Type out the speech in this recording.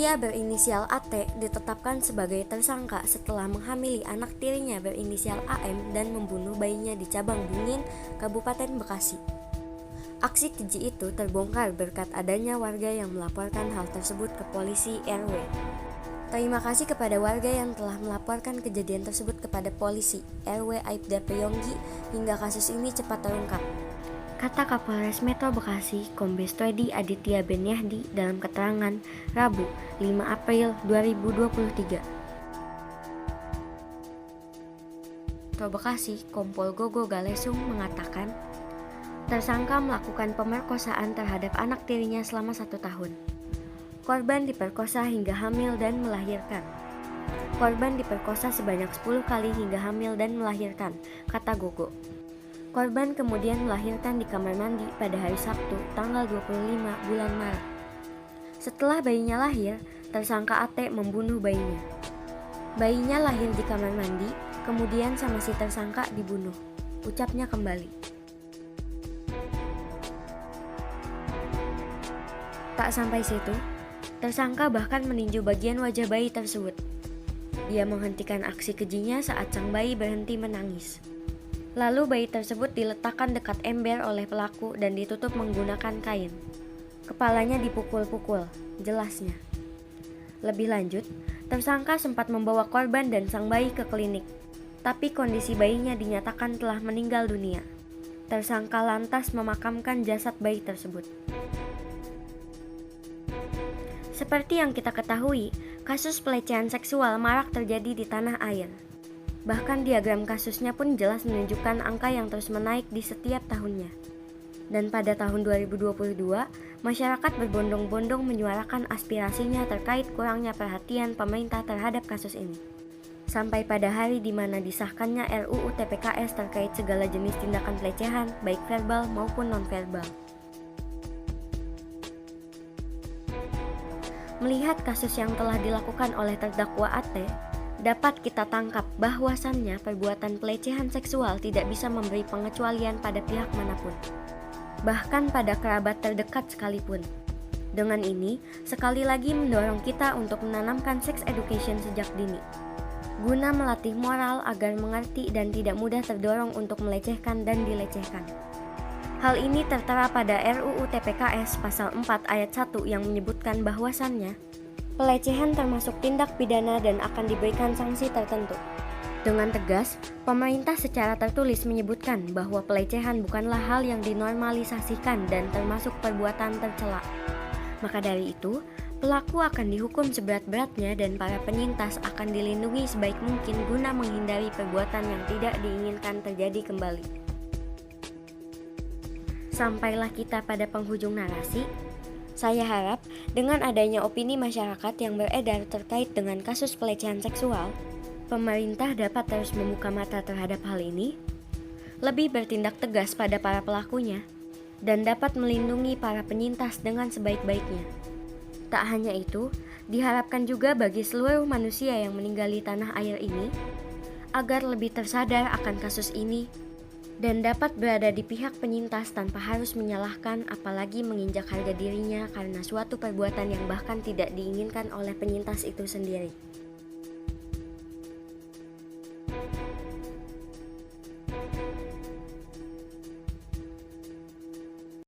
Pria berinisial AT ditetapkan sebagai tersangka setelah menghamili anak tirinya berinisial AM dan membunuh bayinya di Cabang Bungin, Kabupaten Bekasi. Aksi keji itu terbongkar berkat adanya warga yang melaporkan hal tersebut ke polisi RW. Terima kasih kepada warga yang telah melaporkan kejadian tersebut kepada polisi RW Aibda Priyonggi hingga kasus ini cepat terungkap, kata Kapolres Metro Bekasi Kombes Teddy Aditya Benyahdi dalam keterangan Rabu 5 April 2023. Metro Bekasi Kompol Gogo Galesung mengatakan, tersangka melakukan pemerkosaan terhadap anak tirinya selama 1 tahun. Korban diperkosa hingga hamil dan melahirkan. Korban diperkosa sebanyak 10 kali hingga hamil dan melahirkan, kata Gogo. Korban kemudian melahirkan di kamar mandi pada hari Sabtu, tanggal 25 bulan Maret. Setelah bayinya lahir, tersangka AT membunuh bayinya. Bayinya lahir di kamar mandi, kemudian sama si tersangka dibunuh, ucapnya kembali. Tak sampai situ, tersangka bahkan meninju bagian wajah bayi tersebut. Dia menghentikan aksi kejinya saat sang bayi berhenti menangis. Lalu bayi tersebut diletakkan dekat ember oleh pelaku dan ditutup menggunakan kain. Kepalanya dipukul-pukul, jelasnya. Lebih lanjut, tersangka sempat membawa korban dan sang bayi ke klinik, tapi kondisi bayinya dinyatakan telah meninggal dunia. Tersangka lantas memakamkan jasad bayi tersebut. Seperti yang kita ketahui, kasus pelecehan seksual marak terjadi di tanah air. Bahkan diagram kasusnya pun jelas menunjukkan angka yang terus menaik di setiap tahunnya. Dan pada tahun 2022, masyarakat berbondong-bondong menyuarakan aspirasinya terkait kurangnya perhatian pemerintah terhadap kasus ini. Sampai pada hari di mana disahkannya RUU TPKS terkait segala jenis tindakan pelecehan, baik verbal maupun non-verbal. Melihat kasus yang telah dilakukan oleh terdakwa AT, dapat kita tangkap bahwasannya perbuatan pelecehan seksual tidak bisa memberi pengecualian pada pihak manapun, bahkan pada kerabat terdekat sekalipun. Dengan ini, sekali lagi mendorong kita untuk menanamkan sex education sejak dini, guna melatih moral agar mengerti dan tidak mudah terdorong untuk melecehkan dan dilecehkan. Hal ini tertera pada RUU TPKS pasal 4 ayat 1 yang menyebutkan bahwasannya pelecehan termasuk tindak pidana dan akan diberikan sanksi tertentu. Dengan tegas, pemerintah secara tertulis menyebutkan bahwa pelecehan bukanlah hal yang dinormalisasikan dan termasuk perbuatan tercela. Maka dari itu, pelaku akan dihukum seberat-beratnya dan para penyintas akan dilindungi sebaik mungkin guna menghindari perbuatan yang tidak diinginkan terjadi kembali. Sampailah kita pada penghujung narasi. Saya harap dengan adanya opini masyarakat yang beredar terkait dengan kasus pelecehan seksual, pemerintah dapat terus membuka mata terhadap hal ini, lebih bertindak tegas pada para pelakunya, dan dapat melindungi para penyintas dengan sebaik-baiknya. Tak hanya itu, diharapkan juga bagi seluruh manusia yang meninggali tanah air ini, agar lebih tersadar akan kasus ini, dan dapat berada di pihak penyintas tanpa harus menyalahkan apalagi menginjak harga dirinya karena suatu perbuatan yang bahkan tidak diinginkan oleh penyintas itu sendiri.